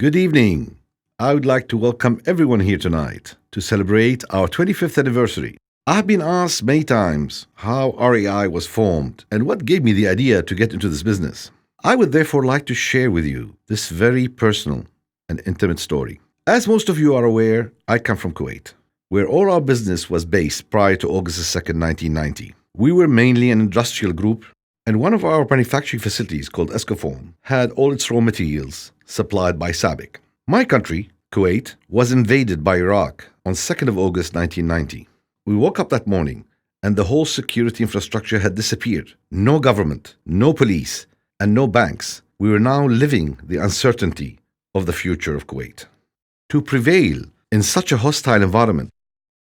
Good evening. I would like to welcome everyone here tonight to celebrate our 25th anniversary. I've been asked many times how REI was formed and what gave me the idea to get into this business. I would therefore like to share with you this very personal and intimate story. As most of you are aware, I come from Kuwait, where all our business was based prior to August 2nd, 1990. We were mainly an industrial group, and one of our manufacturing facilities called Escofon had all its raw materials supplied by SABIC. My country, Kuwait, was invaded by Iraq on 2nd of August 1990. We woke up that morning and the whole security infrastructure had disappeared. No government, no police, and no banks. We were now living the uncertainty of the future of Kuwait. To prevail in such a hostile environment,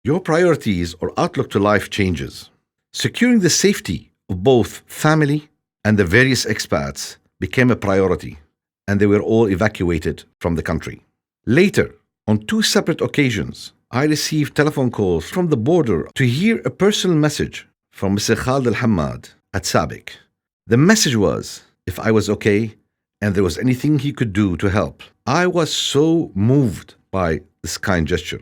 your priorities or outlook to life changes. Securing the safety of both family and the various expats became a priority, and they were all evacuated from the country. Later, on two separate occasions, I received telephone calls from the border to hear a personal message from Mr. Khalid Al-Hammad at SABIC. The message was if I was okay and there was anything he could do to help. I was so moved by this kind gesture.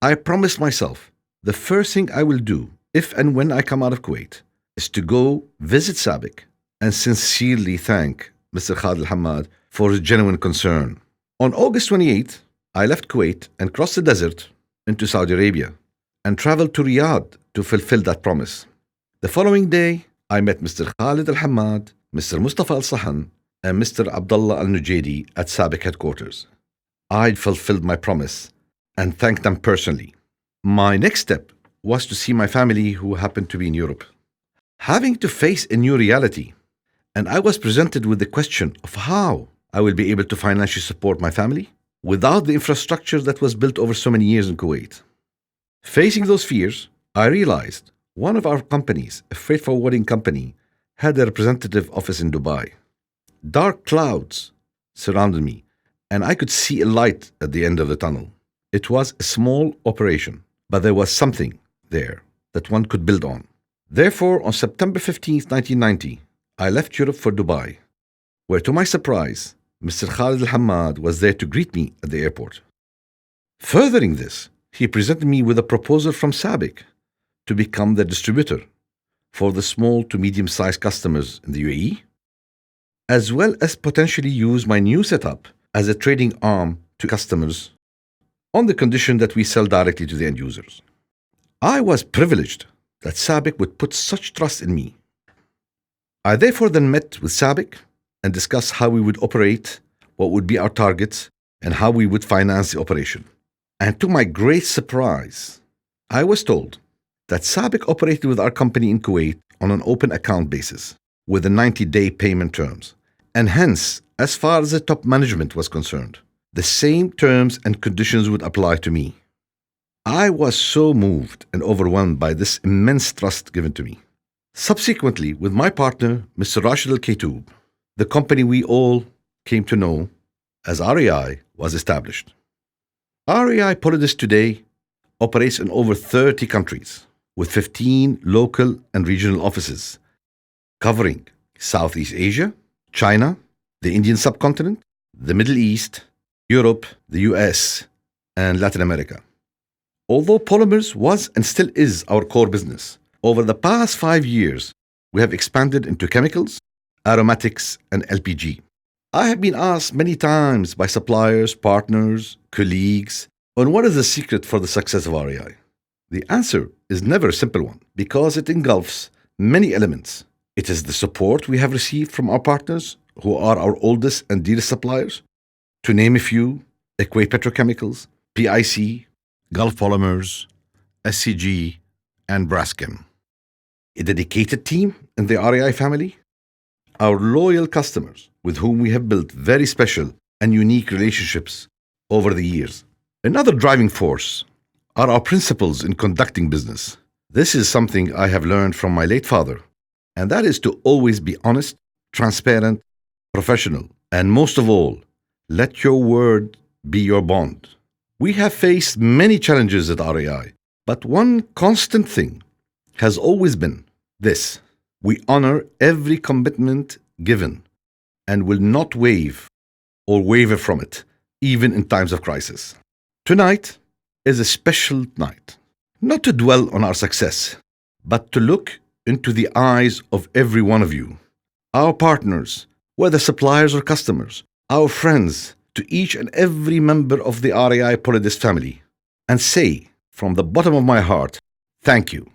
I promised myself the first thing I will do if and when I come out of Kuwait is to go visit SABIC and sincerely thank Mr. Khalid Al-Hammad for his genuine concern. On August 28th, I left Kuwait and crossed the desert into Saudi Arabia and traveled to Riyadh to fulfill that promise. The following day, I met Mr. Khalid Al-Hammad, Mr. Mustafa Al-Sahan, and Mr. Abdullah Al-Nujadi at SABIC headquarters. I'd fulfilled my promise and thanked them personally. My next step was to see my family who happened to be in Europe. Having to face a new reality, and I was presented with the question of how I will be able to financially support my family without the infrastructure that was built over so many years in Kuwait. Facing those fears, I realized one of our companies, a freight forwarding company, had a representative office in Dubai. Dark clouds surrounded me, and I could see a light at the end of the tunnel. It was a small operation, but there was something there that one could build on. Therefore, on September 15th, 1990, I left Europe for Dubai, where to my surprise, Mr. Khalid Al-Hammad was there to greet me at the airport. Furthering this, he presented me with a proposal from SABIC to become the distributor for the small to medium-sized customers in the UAE, as well as potentially use my new setup as a trading arm to customers on the condition that we sell directly to the end users. I was privileged that SABIC would put such trust in me. I therefore then met with SABIC and discussed how we would operate, what would be our targets, and how we would finance the operation. And to my great surprise, I was told that SABIC operated with our company in Kuwait on an open account basis with the 90-day payment terms. And hence, as far as the top management was concerned, the same terms and conditions would apply to me. I was so moved and overwhelmed by this immense trust given to me. Subsequently, with my partner, Mr. Rashid Al-Kaytoub, the company we all came to know as REI was established. REI Polydis today operates in over 30 countries with 15 local and regional offices covering Southeast Asia, China, the Indian subcontinent, the Middle East, Europe, the US, and Latin America. Although polymers was and still is our core business, over the past 5 years, we have expanded into chemicals, aromatics, and LPG. I have been asked many times by suppliers, partners, colleagues, on what is the secret for the success of REI. The answer is never a simple one because it engulfs many elements. It is the support we have received from our partners, who are our oldest and dearest suppliers. To name a few, Equate Petrochemicals, PIC, Gulf Polymers, SCG, and Braskem. A dedicated team in the REI family, our loyal customers with whom we have built very special and unique relationships over the years. Another driving force are our principles in conducting business. This is something I have learned from my late father, and that is to always be honest, transparent, professional, and most of all, let your word be your bond. We have faced many challenges at REI, but one constant thing has always been this: we honor every commitment given and will not waive or waver from it, even in times of crisis. Tonight is a special night, not to dwell on our success, but to look into the eyes of every one of you, our partners, whether suppliers or customers, our friends, to each and every member of the RAI Polydis family, and say from the bottom of my heart, thank you.